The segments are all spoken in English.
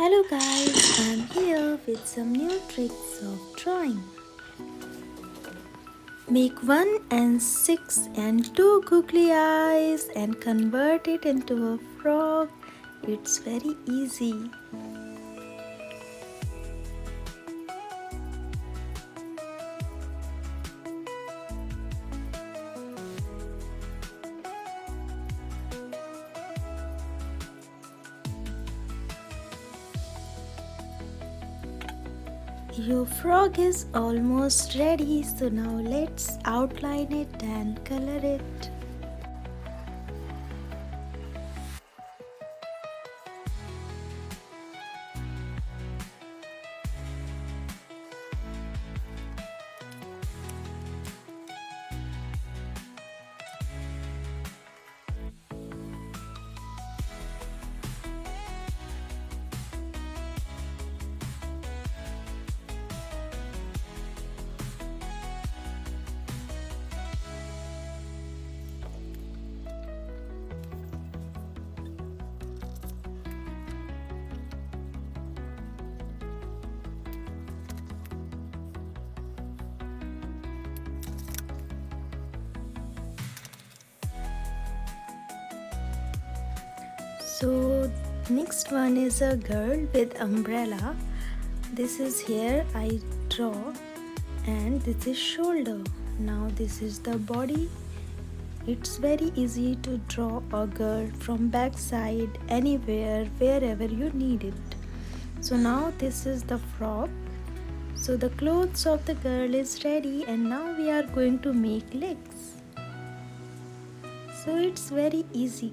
Hello guys, I'm here with some new tricks of drawing. Make 1 and 6 and 2 googly eyes and convert it into a frog. It's very easy. Your frog is almost ready, so now let's outline it and color it. So next one is a girl with umbrella. This is here I draw, and this is shoulder. Now this is the body. It's very easy to draw a girl from back side anywhere, wherever you need it. So now this is the frock. So the clothes of the girl is ready, and now we are going to make legs. So it's very easy.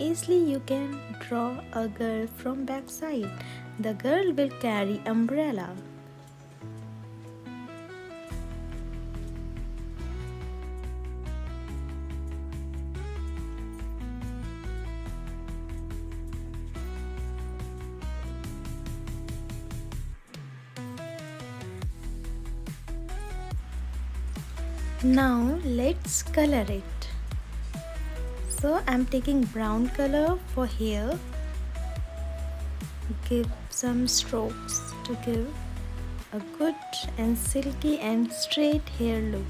Easily you can draw a girl from back side. The girl will carry umbrella. Now let's color it. So I'm taking brown color for hair. Give some strokes to give a good and silky and straight hair look.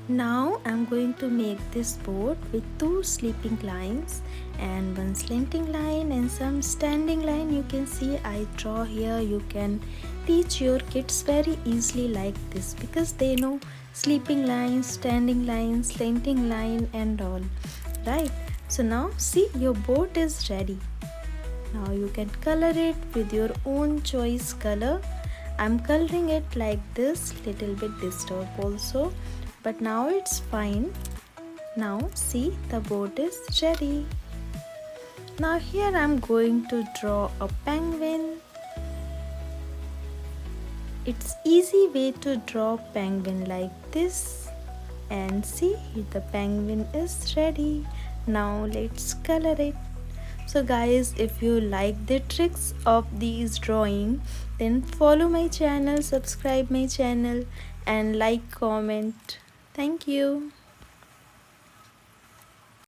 Now I'm going to make this boat with 2 sleeping lines and 1 slanting line and some standing line. You can see I draw here. You can teach your kids very easily like this because they know sleeping line, standing line, slanting line and all, right? So now see, your boat is ready. Now you can color it with your own choice color. I'm coloring it like this, little bit disturbed also, but now it's fine. Now see, the boat is ready. Now here I'm going to draw a penguin. It's easy way to draw penguin like this, and see, the penguin is ready. Now let's color it. So guys, if you like the tricks of these drawing, then follow my channel, subscribe my channel and like, comment. Thank you.